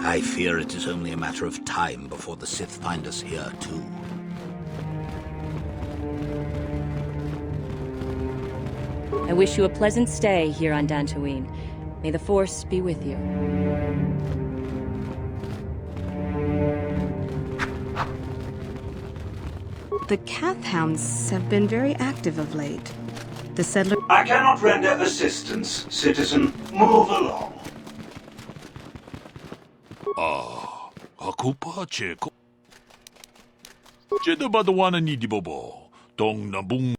I fear it is only a matter of time before the Sith find us here, too. I wish you a pleasant stay here on Dantooine. May the Force be with you. The Cath Hounds have been very active of late. The settler... I cannot render assistance, citizen. Move along. Ako pa, Cheko. Jedi Padawan ni di bobo. Tong nabung...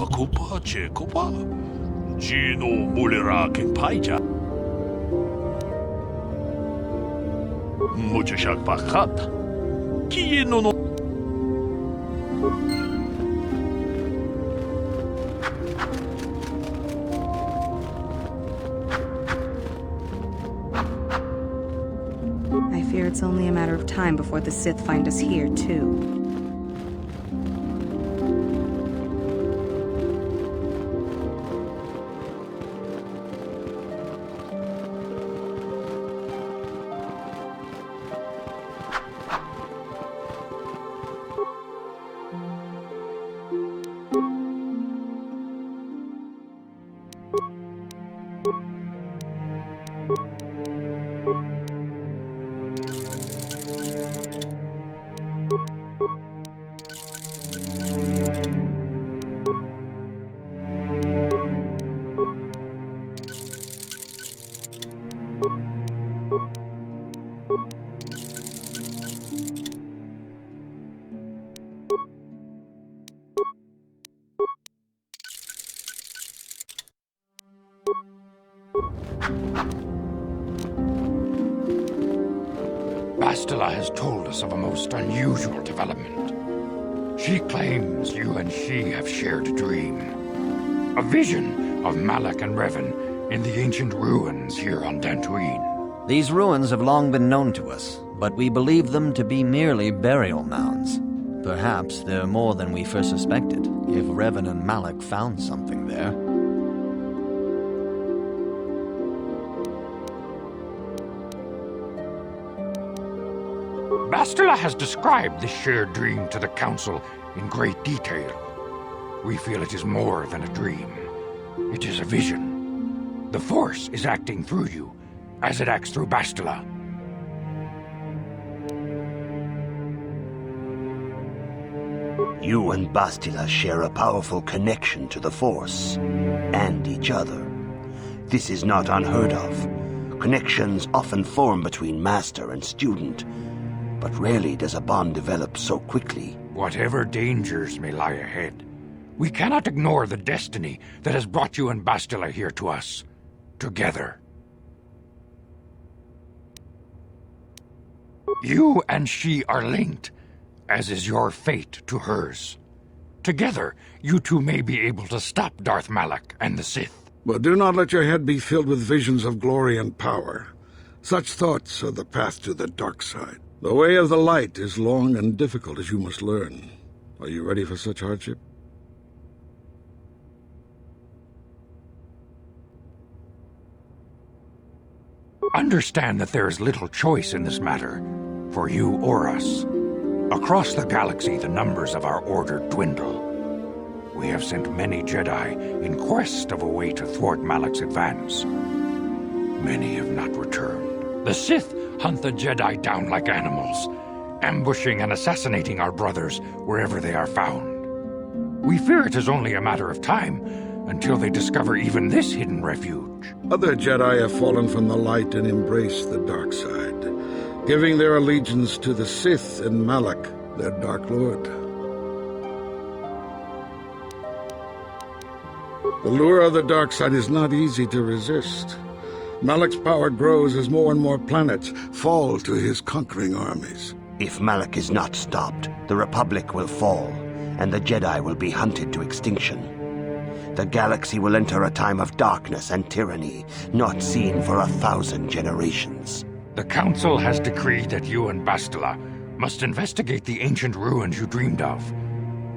Ako pa, Cheko pa. Gino mulira king paija. Mucho siak pakat. Kino no... I fear it's only a matter of time before the Sith find us here, too. Bastila has told us of a most unusual development. She claims you and she have shared a dream. A vision of Malak and Revan in the ancient ruins here on Dantooine. These ruins have long been known to us, but we believe them to be merely burial mounds. Perhaps they're more than we first suspected, if Revan and Malak found something there. Bastila has described this shared dream to the Council in great detail. We feel it is more than a dream. It is a vision. The Force is acting through you, as it acts through Bastila. You and Bastila share a powerful connection to the Force, and each other. This is not unheard of. Connections often form between master and student, but rarely does a bond develop so quickly. Whatever dangers may lie ahead, we cannot ignore the destiny that has brought you and Bastila here to us, together. You and she are linked, as is your fate to hers. Together, you two may be able to stop Darth Malak and the Sith. But do not let your head be filled with visions of glory and power. Such thoughts are the path to the dark side. The way of the light is long and difficult, as you must learn. Are you ready for such hardship? Understand that there is little choice in this matter, for you or us. Across the galaxy, the numbers of our order dwindle. We have sent many Jedi in quest of a way to thwart Malak's advance. Many have not returned. The Sith hunt the Jedi down like animals, ambushing and assassinating our brothers wherever they are found. We fear it is only a matter of time until they discover even this hidden refuge. Other Jedi have fallen from the light and embraced the dark side, giving their allegiance to the Sith and Malak, their Dark Lord. The lure of the dark side is not easy to resist. Malak's power grows as more and more planets fall to his conquering armies. If Malak is not stopped, the Republic will fall, and the Jedi will be hunted to extinction. The galaxy will enter a time of darkness and tyranny, not seen for 1,000 generations. The Council has decreed that you and Bastila must investigate the ancient ruins you dreamed of,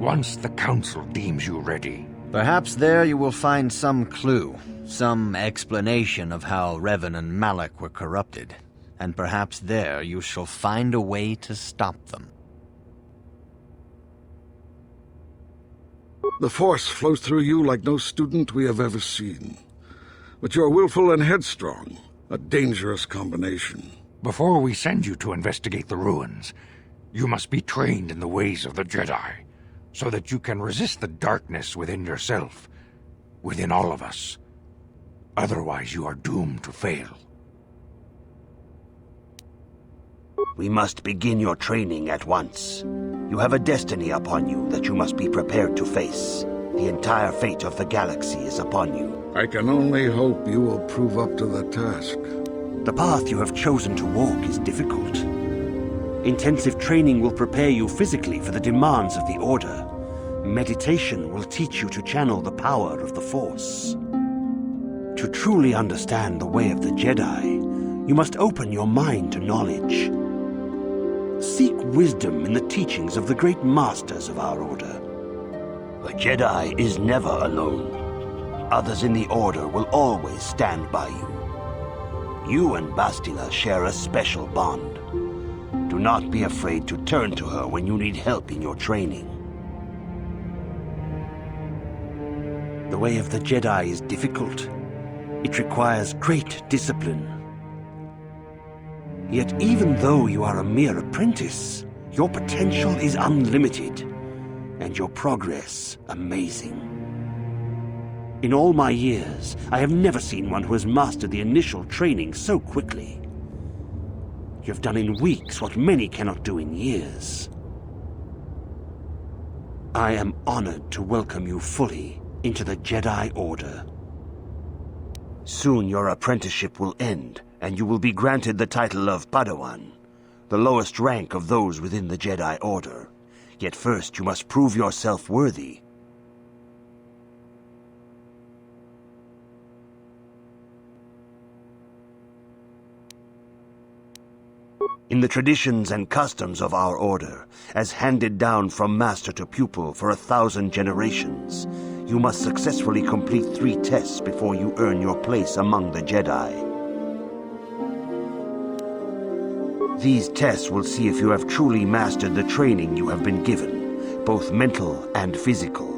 once the Council deems you ready. Perhaps there you will find some clue, some explanation of how Revan and Malak were corrupted, and perhaps there you shall find a way to stop them. The Force flows through you like no student we have ever seen. But you are willful and headstrong, a dangerous combination. Before we send you to investigate the ruins, you must be trained in the ways of the Jedi, so that you can resist the darkness within yourself, within all of us. Otherwise, you are doomed to fail. We must begin your training at once. You have a destiny upon you that you must be prepared to face. The entire fate of the galaxy is upon you. I can only hope you will prove up to the task. The path you have chosen to walk is difficult. Intensive training will prepare you physically for the demands of the Order. Meditation will teach you to channel the power of the Force. To truly understand the way of the Jedi, you must open your mind to knowledge. Seek wisdom in the teachings of the great masters of our Order. The Jedi is never alone. Others in the Order will always stand by you. You and Bastila share a special bond. Do not be afraid to turn to her when you need help in your training. The way of the Jedi is difficult. It requires great discipline. Yet even though you are a mere apprentice, your potential is unlimited, and your progress amazing. In all my years, I have never seen one who has mastered the initial training so quickly. You have done in weeks what many cannot do in years. I am honored to welcome you fully into the Jedi Order. Soon your apprenticeship will end, and you will be granted the title of Padawan, the lowest rank of those within the Jedi Order. Yet first you must prove yourself worthy. In the traditions and customs of our Order, as handed down from master to pupil for 1,000 generations, you must successfully complete 3 tests before you earn your place among the Jedi. These tests will see if you have truly mastered the training you have been given, both mental and physical.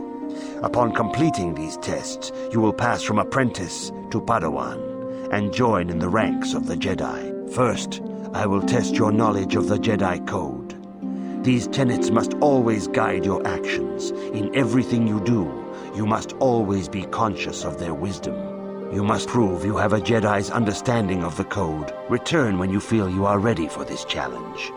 Upon completing these tests, you will pass from apprentice to Padawan and join in the ranks of the Jedi. First, I will test your knowledge of the Jedi Code. These tenets must always guide your actions. In everything you do, you must always be conscious of their wisdom. You must prove you have a Jedi's understanding of the code. Return when you feel you are ready for this challenge.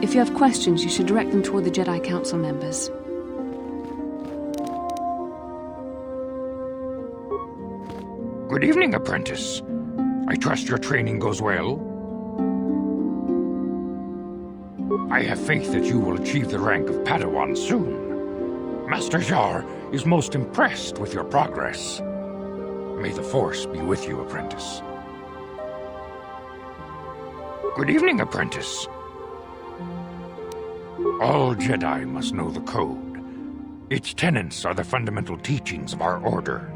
If you have questions, you should direct them toward the Jedi Council members. Good evening, apprentice. I trust your training goes well. I have faith that you will achieve the rank of Padawan soon. Master Jar is most impressed with your progress. May the Force be with you, apprentice. Good evening, apprentice. All Jedi must know the code. Its tenets are the fundamental teachings of our order.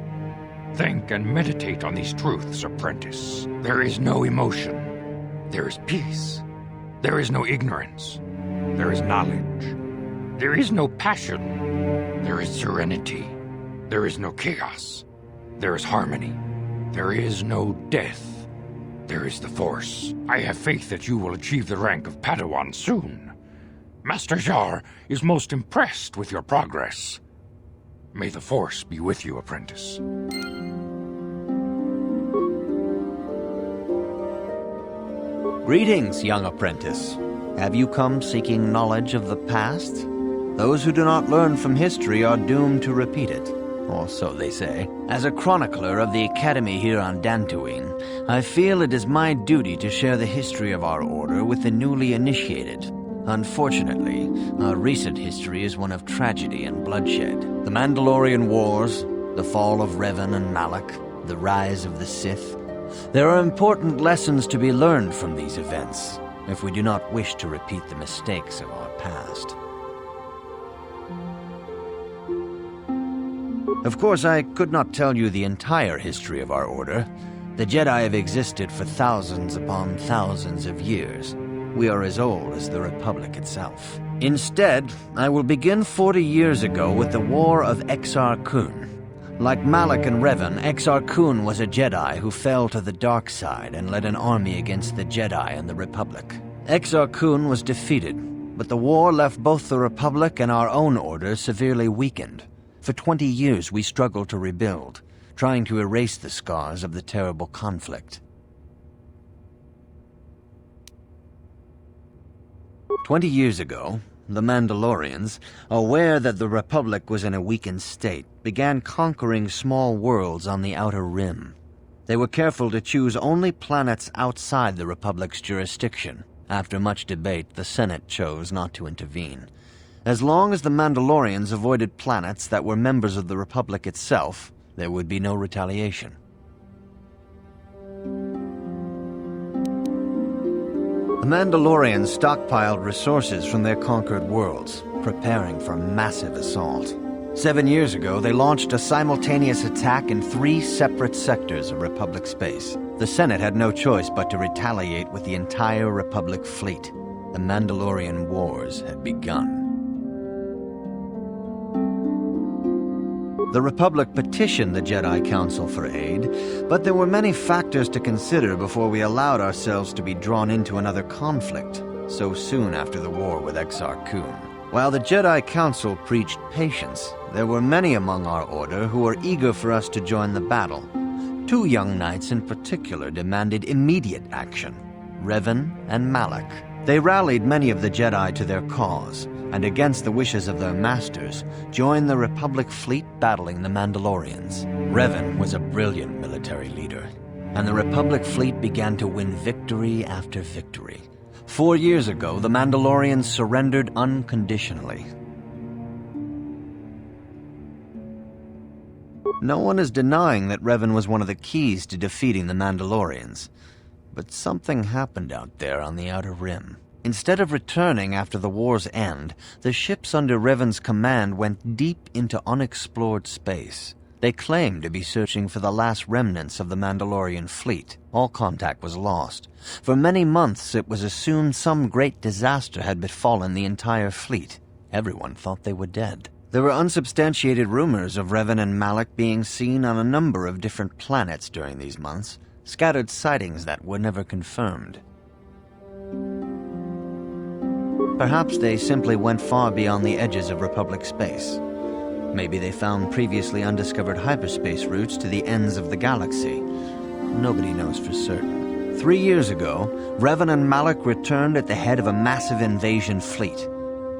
Think and meditate on these truths, apprentice. There is no emotion. There is peace. There is no ignorance. There is knowledge. There is no passion. There is serenity. There is no chaos. There is harmony. There is no death. There is the Force. I have faith that you will achieve the rank of Padawan soon. Master Jar is most impressed with your progress. May the Force be with you, apprentice. Greetings, young apprentice. Have you come seeking knowledge of the past? Those who do not learn from history are doomed to repeat it, or so they say. As a chronicler of the Academy here on Dantooine, I feel it is my duty to share the history of our order with the newly initiated. Unfortunately, our recent history is one of tragedy and bloodshed. The Mandalorian Wars, the fall of Revan and Malak, the rise of the Sith. There are important lessons to be learned from these events, if we do not wish to repeat the mistakes of our past. Of course, I could not tell you the entire history of our order, The Jedi have existed for thousands upon thousands of years. We are as old as the Republic itself. Instead, I will begin 40 years ago with the War of Exar Kun. Like Malak and Revan, Exar Kun was a Jedi who fell to the dark side and led an army against the Jedi and the Republic. Exar Kun was defeated, but the war left both the Republic and our own order severely weakened. For 20 years we struggled to rebuild, trying to erase the scars of the terrible conflict. 20 years ago, the Mandalorians, aware that the Republic was in a weakened state, began conquering small worlds on the Outer Rim. They were careful to choose only planets outside the Republic's jurisdiction. After much debate, the Senate chose not to intervene. As long as the Mandalorians avoided planets that were members of the Republic itself, there would be no retaliation. The Mandalorians stockpiled resources from their conquered worlds, preparing for a massive assault. 7 years ago, they launched a simultaneous attack in 3 separate sectors of Republic space. The Senate had no choice but to retaliate with the entire Republic fleet. The Mandalorian Wars had begun. The Republic petitioned the Jedi Council for aid, but there were many factors to consider before we allowed ourselves to be drawn into another conflict, so soon after the war with Exar Kun. While the Jedi Council preached patience, there were many among our order who were eager for us to join the battle. 2 young knights in particular demanded immediate action, Revan and Malak. They rallied many of the Jedi to their cause, and against the wishes of their masters, joined the Republic fleet battling the Mandalorians. Revan was a brilliant military leader, and the Republic fleet began to win victory after victory. 4 years ago, the Mandalorians surrendered unconditionally. No one is denying that Revan was one of the keys to defeating the Mandalorians, but something happened out there on the Outer Rim. Instead of returning after the war's end, the ships under Revan's command went deep into unexplored space. They claimed to be searching for the last remnants of the Mandalorian fleet. All contact was lost. For many months it was assumed some great disaster had befallen the entire fleet. Everyone thought they were dead. There were unsubstantiated rumors of Revan and Malak being seen on a number of different planets during these months, scattered sightings that were never confirmed. Perhaps they simply went far beyond the edges of Republic space. Maybe they found previously undiscovered hyperspace routes to the ends of the galaxy. Nobody knows for certain. 3 years ago, Revan and Malak returned at the head of a massive invasion fleet.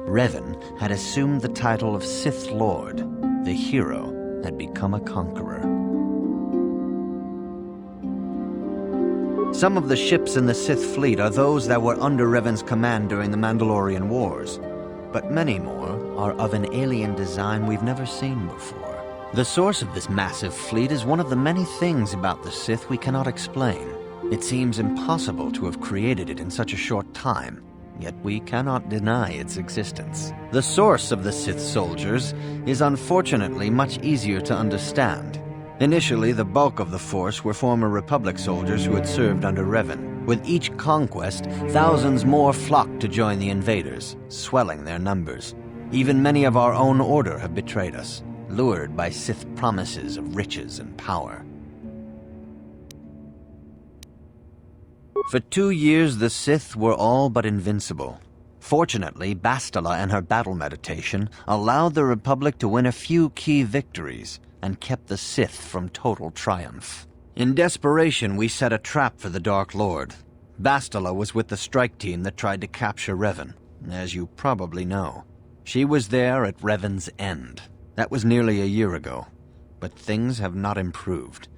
Revan had assumed the title of Sith Lord. The hero had become a conqueror. Some of the ships in the Sith fleet are those that were under Revan's command during the Mandalorian Wars, but many more are of an alien design we've never seen before. The source of this massive fleet is one of the many things about the Sith we cannot explain. It seems impossible to have created it in such a short time, yet we cannot deny its existence. The source of the Sith soldiers is unfortunately much easier to understand. Initially, the bulk of the force were former Republic soldiers who had served under Revan. With each conquest, thousands more flocked to join the invaders, swelling their numbers. Even many of our own order have betrayed us, lured by Sith promises of riches and power. For 2 years, the Sith were all but invincible. Fortunately, Bastila and her battle meditation allowed the Republic to win a few key victories, and kept the Sith from total triumph. In desperation, we set a trap for the Dark Lord. Bastila was with the strike team that tried to capture Revan, as you probably know. She was there at Revan's end. That was nearly a year ago, but things have not improved.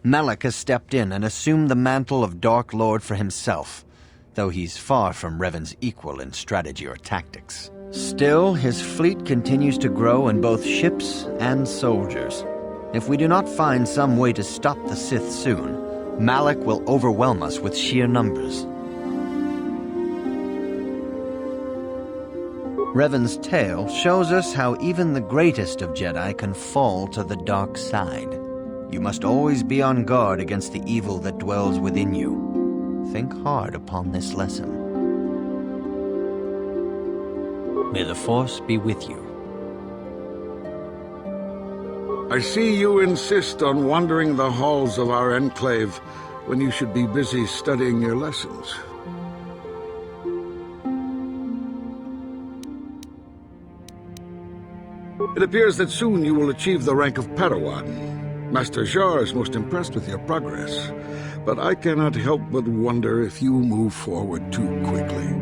Malak has stepped in and assumed the mantle of Dark Lord for himself, though he's far from Revan's equal in strategy or tactics. Still, his fleet continues to grow in both ships and soldiers. If we do not find some way to stop the Sith soon, Malak will overwhelm us with sheer numbers. Revan's tale shows us how even the greatest of Jedi can fall to the dark side. You must always be on guard against the evil that dwells within you. Think hard upon this lesson. May the Force be with you. I see you insist on wandering the halls of our enclave when you should be busy studying your lessons. It appears that soon you will achieve the rank of Padawan. Master Jar is most impressed with your progress, but I cannot help but wonder if you move forward too quickly.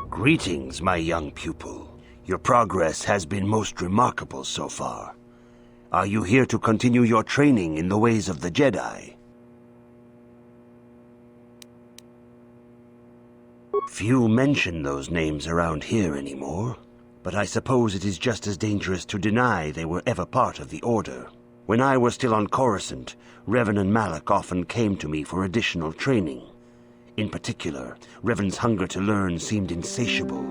Greetings, my young pupil. Your progress has been most remarkable so far. Are you here to continue your training in the ways of the Jedi? Few mention those names around here anymore, but I suppose it is just as dangerous to deny they were ever part of the Order. When I was still on Coruscant, Revan and Malak often came to me for additional training. In particular, Revan's hunger to learn seemed insatiable.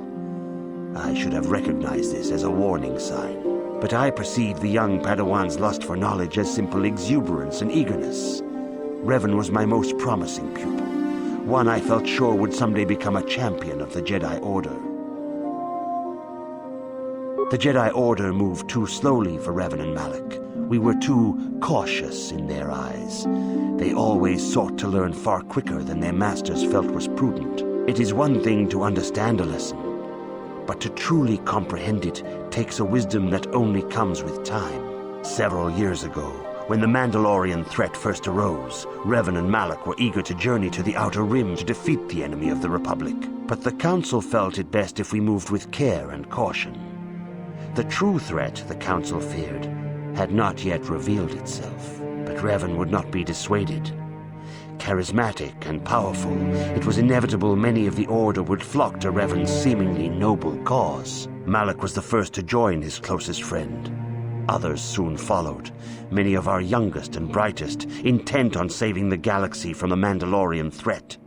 I should have recognized this as a warning sign, but I perceived the young Padawan's lust for knowledge as simple exuberance and eagerness. Revan was my most promising pupil, one I felt sure would someday become a champion of the Jedi Order. The Jedi Order moved too slowly for Revan and Malak. We were too cautious in their eyes. They always sought to learn far quicker than their masters felt was prudent. It is one thing to understand a lesson, but to truly comprehend it takes a wisdom that only comes with time. Several years ago, when the Mandalorian threat first arose, Revan and Malak were eager to journey to the Outer Rim to defeat the enemy of the Republic. But the Council felt it best if we moved with care and caution. The true threat the Council feared had not yet revealed itself, but Revan would not be dissuaded. Charismatic and powerful, it was inevitable many of the Order would flock to Revan's seemingly noble cause. Malak was the first to join his closest friend. Others soon followed, many of our youngest and brightest, intent on saving the galaxy from the Mandalorian threat.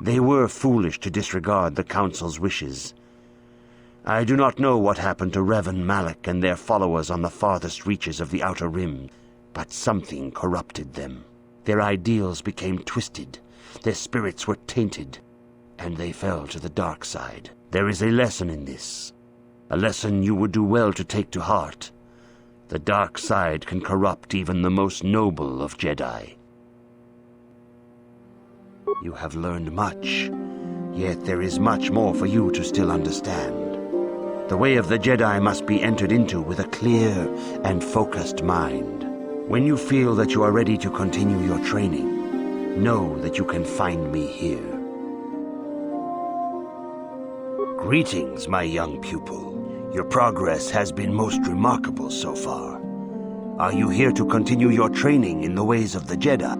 They were foolish to disregard the Council's wishes. I do not know what happened to Revan, Malak, and their followers on the farthest reaches of the Outer Rim, but something corrupted them. Their ideals became twisted, their spirits were tainted, and they fell to the dark side. There is a lesson in this, a lesson you would do well to take to heart. The dark side can corrupt even the most noble of Jedi. You have learned much, yet there is much more for you to still understand. The way of the Jedi must be entered into with a clear and focused mind. When you feel that you are ready to continue your training, know that you can find me here. Greetings, my young pupil. Your progress has been most remarkable so far. Are you here to continue your training in the ways of the Jedi?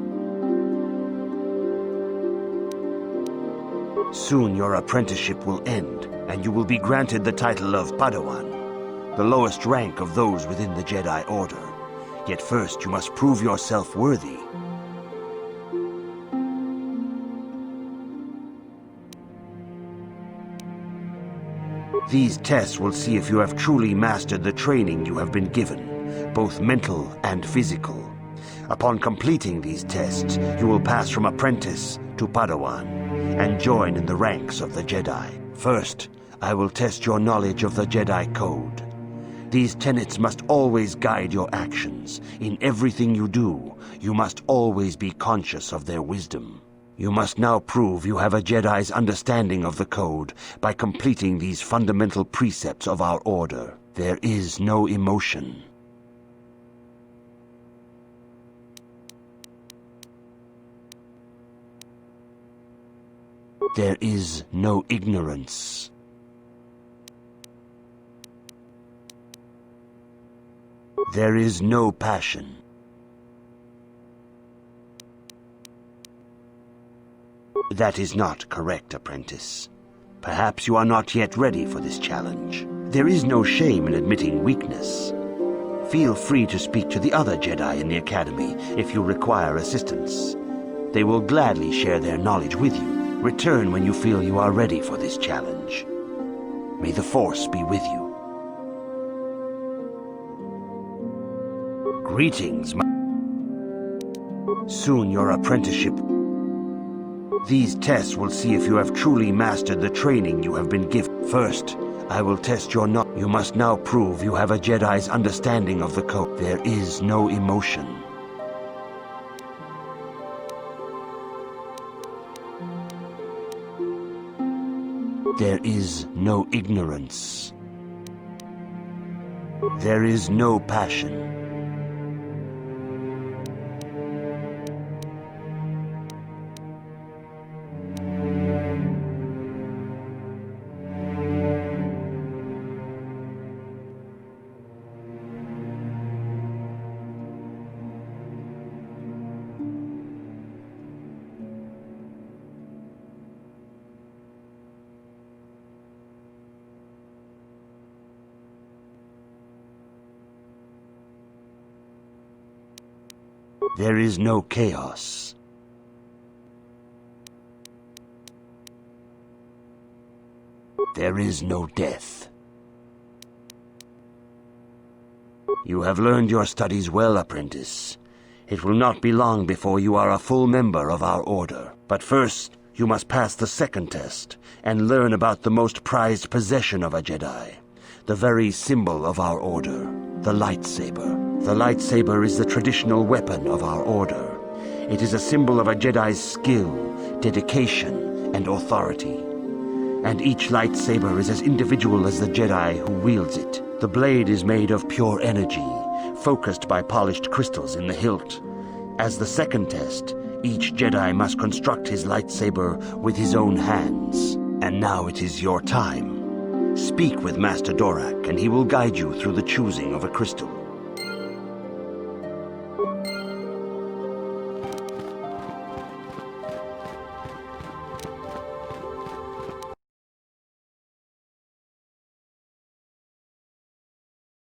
Soon your apprenticeship will end, and you will be granted the title of Padawan, the lowest rank of those within the Jedi Order. Yet first you must prove yourself worthy. These tests will see if you have truly mastered the training you have been given, both mental and physical. Upon completing these tests, you will pass from apprentice to Padawan and join in the ranks of the Jedi. First, I will test your knowledge of the Jedi Code. These tenets must always guide your actions. In everything you do, you must always be conscious of their wisdom. You must now prove you have a Jedi's understanding of the Code by completing these fundamental precepts of our Order. There is no emotion. There is no ignorance. There is no passion. That is not correct, apprentice. Perhaps you are not yet ready for this challenge. There is no shame in admitting weakness. Feel free to speak to the other Jedi in the Academy if you require assistance. They will gladly share their knowledge with you. Return when you feel you are ready for this challenge. May the Force be with you. Greetings, Soon your apprenticeship. These tests will see if you have truly mastered the training you have been given. First, I will test your knowledge. You must now prove you have a Jedi's understanding of the code. There is no emotion. There is no ignorance. There is no passion. There is no chaos. There is no death. You have learned your studies well, apprentice. It will not be long before you are a full member of our order. But first, you must pass the second test and learn about the most prized possession of a Jedi, the very symbol of our order, the lightsaber. The lightsaber is the traditional weapon of our order. It is a symbol of a Jedi's skill, dedication, and authority. And each lightsaber is as individual as the Jedi who wields it. The blade is made of pure energy, focused by polished crystals in the hilt. As the second test, each Jedi must construct his lightsaber with his own hands. And now it is your time. Speak with Master Dorak, and he will guide you through the choosing of a crystal.